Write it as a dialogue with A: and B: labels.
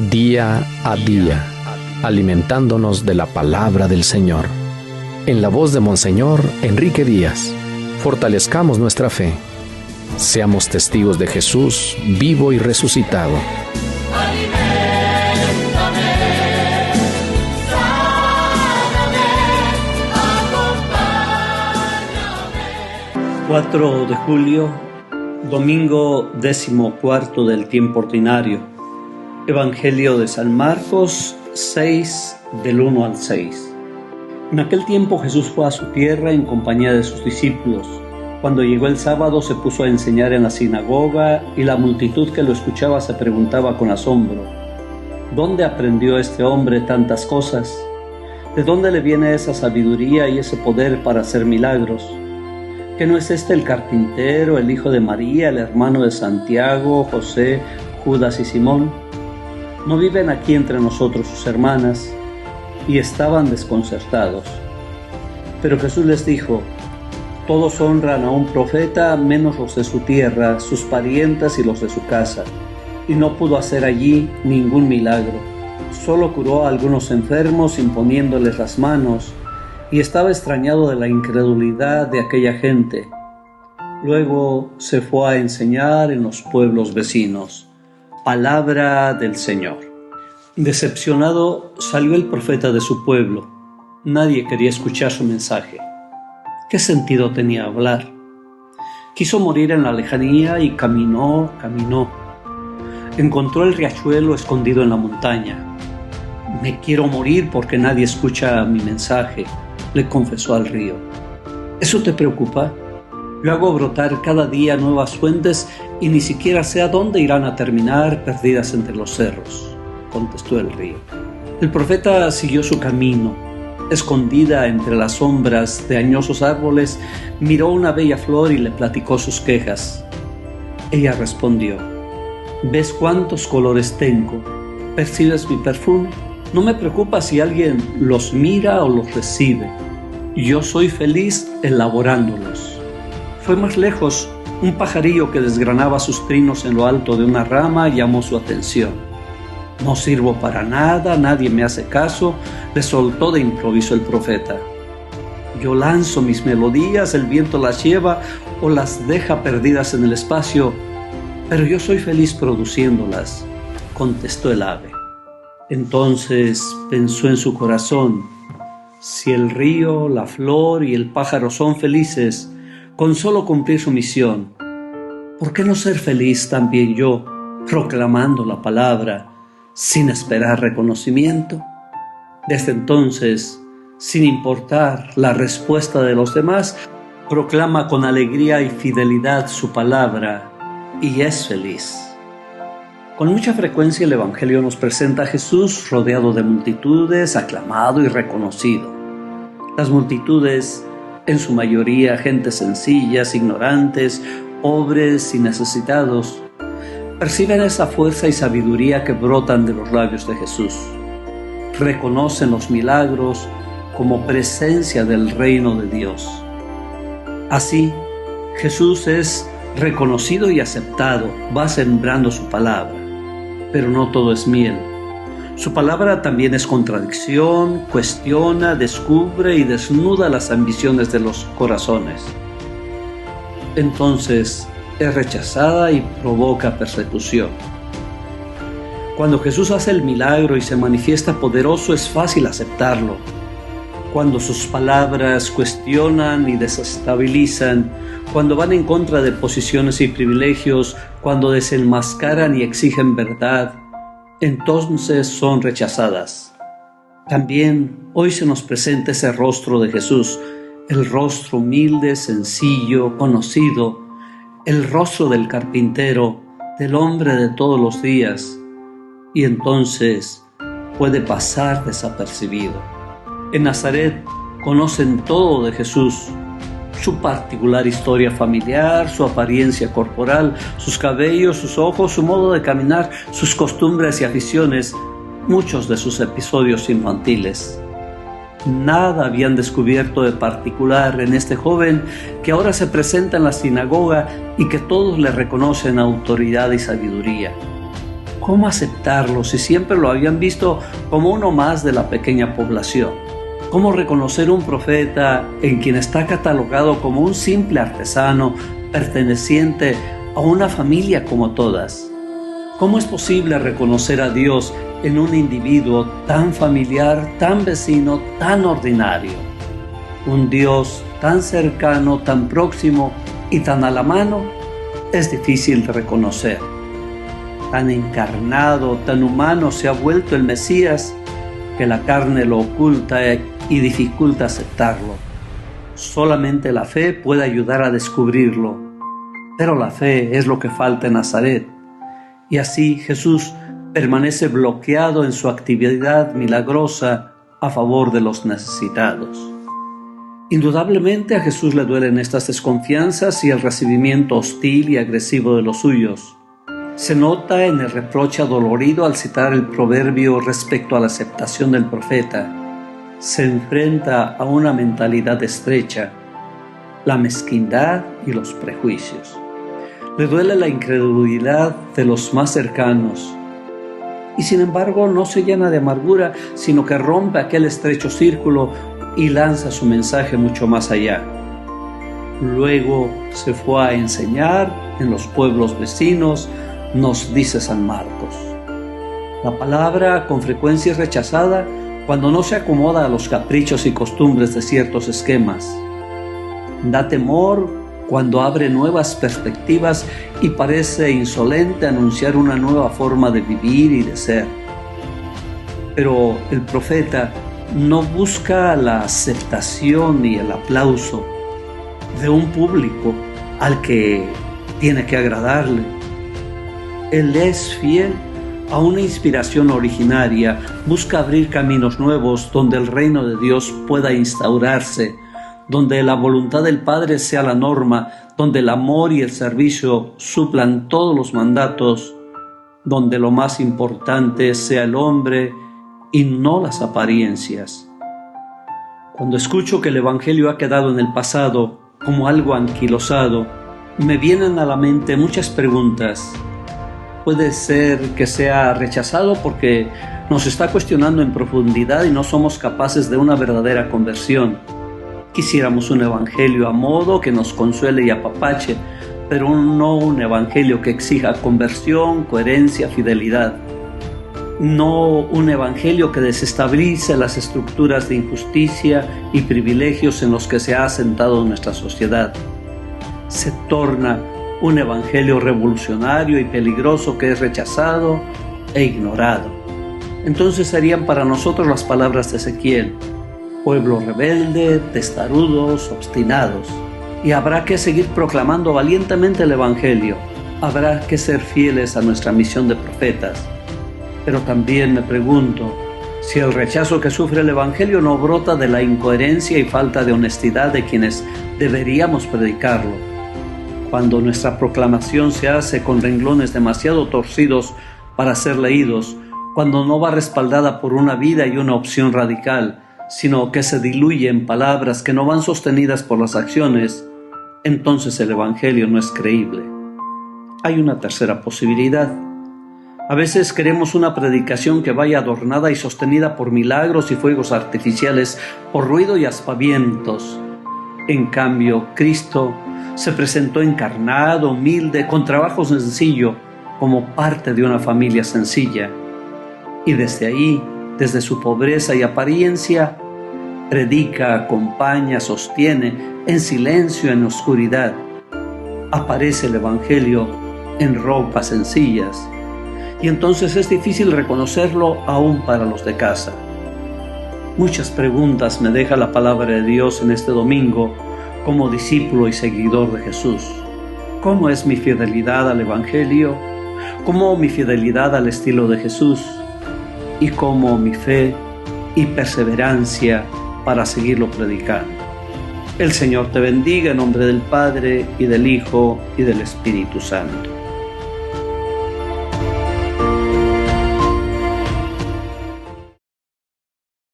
A: día a día, alimentándonos de la palabra del Señor. En la voz de Monseñor Enrique Díaz, fortalezcamos nuestra fe. Seamos testigos de Jesús vivo y resucitado.
B: 4 de julio, domingo 14 del tiempo ordinario. Evangelio de San Marcos 6, del 1 al 6. En aquel tiempo Jesús fue a su tierra en compañía de sus discípulos. Cuando llegó el sábado se puso a enseñar en la sinagoga y la multitud que lo escuchaba se preguntaba con asombro: ¿dónde aprendió este hombre tantas cosas? ¿De dónde le viene esa sabiduría y ese poder para hacer milagros? ¿Que no es este el carpintero, el hijo de María, el hermano de Santiago, José, Judas y Simón? ¿No viven aquí entre nosotros sus hermanas? Y estaban desconcertados. Pero Jesús les dijo: todos honran a un profeta, menos los de su tierra, sus parientes y los de su casa. Y no pudo hacer allí ningún milagro. Solo curó a algunos enfermos imponiéndoles las manos, y estaba extrañado de la incredulidad de aquella gente. Luego se fue a enseñar en los pueblos vecinos. Palabra del Señor. Decepcionado salió el profeta de su pueblo. Nadie quería escuchar su mensaje. ¿Qué sentido tenía hablar? Quiso morir en la lejanía y caminó. Encontró el riachuelo escondido en la montaña. Me quiero morir porque nadie escucha mi mensaje, le confesó al río. ¿Eso te preocupa? Yo hago brotar cada día nuevas fuentes y ni siquiera sé a dónde irán a terminar, perdidas entre los cerros, contestó el río. El profeta siguió su camino. Escondida entre las sombras de añosos árboles, miró una bella flor y le platicó sus quejas. Ella respondió: ¿ves cuántos colores tengo? ¿Percibes mi perfume? No me preocupa si alguien los mira o los recibe. Yo soy feliz elaborándolos. Fue más lejos. Un pajarillo que desgranaba sus trinos en lo alto de una rama llamó su atención. No sirvo para nada, nadie me hace caso, le soltó de improviso el profeta. Yo lanzo mis melodías, el viento las lleva o las deja perdidas en el espacio, pero yo soy feliz produciéndolas, contestó el ave. Entonces pensó en su corazón: si el río, la flor y el pájaro son felices con solo cumplir su misión, ¿por qué no ser feliz también yo, proclamando la palabra sin esperar reconocimiento? Desde entonces, sin importar la respuesta de los demás, proclama con alegría y fidelidad su palabra y es feliz. Con mucha frecuencia el Evangelio nos presenta a Jesús rodeado de multitudes, aclamado y reconocido. Las multitudes, en su mayoría gentes sencillas, ignorantes, pobres y necesitados, perciben esa fuerza y sabiduría que brotan de los labios de Jesús. Reconocen los milagros como presencia del reino de Dios. Así, Jesús es reconocido y aceptado, va sembrando su palabra. Pero no todo es miel. Su palabra también es contradicción, cuestiona, descubre y desnuda las ambiciones de los corazones. Entonces es rechazada y provoca persecución. Cuando Jesús hace el milagro y se manifiesta poderoso, es fácil aceptarlo. Cuando sus palabras cuestionan y desestabilizan, cuando van en contra de posiciones y privilegios, cuando desenmascaran y exigen verdad, entonces son rechazadas. También hoy se nos presenta ese rostro de Jesús, el rostro humilde, sencillo, conocido, el rostro del carpintero, del hombre de todos los días, y entonces puede pasar desapercibido. En Nazaret conocen todo de Jesús: su particular historia familiar, su apariencia corporal, sus cabellos, sus ojos, su modo de caminar, sus costumbres y aficiones, muchos de sus episodios infantiles. Nada habían descubierto de particular en este joven que ahora se presenta en la sinagoga y que todos le reconocen autoridad y sabiduría. ¿Cómo aceptarlo si siempre lo habían visto como uno más de la pequeña población? ¿Cómo reconocer un profeta en quien está catalogado como un simple artesano perteneciente a una familia como todas? ¿Cómo es posible reconocer a Dios en un individuo tan familiar, tan vecino, tan ordinario? Un Dios tan cercano, tan próximo y tan a la mano es difícil de reconocer. Tan encarnado, tan humano se ha vuelto el Mesías que la carne lo oculta y dificulta aceptarlo. Solamente la fe puede ayudar a descubrirlo, pero la fe es lo que falta en Nazaret. Y así Jesús permanece bloqueado en su actividad milagrosa a favor de los necesitados. Indudablemente a Jesús le duelen estas desconfianzas y el recibimiento hostil y agresivo de los suyos. Se nota en el reproche adolorido al citar el proverbio respecto a la aceptación del profeta. Se enfrenta a una mentalidad estrecha, la mezquindad y los prejuicios. Le duele la incredulidad de los más cercanos. Y sin embargo no se llena de amargura, sino que rompe aquel estrecho círculo y lanza su mensaje mucho más allá. Luego se fue a enseñar en los pueblos vecinos, nos dice San Marcos. La palabra con frecuencia es rechazada cuando no se acomoda a los caprichos y costumbres de ciertos esquemas. Da temor cuando abre nuevas perspectivas y parece insolente anunciar una nueva forma de vivir y de ser. Pero el profeta no busca la aceptación y el aplauso de un público al que tiene que agradarle. Él es fiel a una inspiración originaria, busca abrir caminos nuevos donde el reino de Dios pueda instaurarse, donde la voluntad del Padre sea la norma, donde el amor y el servicio suplan todos los mandatos, donde lo más importante sea el hombre y no las apariencias. Cuando escucho que el Evangelio ha quedado en el pasado como algo anquilosado, me vienen a la mente muchas preguntas. Puede ser que sea rechazado porque nos está cuestionando en profundidad y no somos capaces de una verdadera conversión. Quisiéramos un evangelio a modo que nos consuele y apapache, pero no un evangelio que exija conversión, coherencia, fidelidad. No un evangelio que desestabilice las estructuras de injusticia y privilegios en los que se ha asentado nuestra sociedad. Se torna un evangelio revolucionario y peligroso que es rechazado e ignorado. Entonces serían para nosotros las palabras de Ezequiel: pueblo rebelde, testarudos, obstinados. Y habrá que seguir proclamando valientemente el evangelio. Habrá que ser fieles a nuestra misión de profetas. Pero también me pregunto si el rechazo que sufre el evangelio no brota de la incoherencia y falta de honestidad de quienes deberíamos predicarlo. Cuando nuestra proclamación se hace con renglones demasiado torcidos para ser leídos, cuando no va respaldada por una vida y una opción radical, sino que se diluye en palabras que no van sostenidas por las acciones, entonces el evangelio no es creíble. Hay una tercera posibilidad. A veces queremos una predicación que vaya adornada y sostenida por milagros y fuegos artificiales, por ruido y aspavientos. En cambio, Cristo se presentó encarnado, humilde, con trabajo sencillo, como parte de una familia sencilla. Y desde ahí, desde su pobreza y apariencia, predica, acompaña, sostiene, en silencio, en oscuridad. Aparece el Evangelio en ropas sencillas, y entonces es difícil reconocerlo aún para los de casa. Muchas preguntas me deja la palabra de Dios en este domingo como discípulo y seguidor de Jesús. ¿Cómo es mi fidelidad al Evangelio? ¿Cómo mi fidelidad al estilo de Jesús? ¿Y cómo mi fe y perseverancia para seguirlo predicando? El Señor te bendiga en nombre del Padre, y del Hijo, y del Espíritu Santo.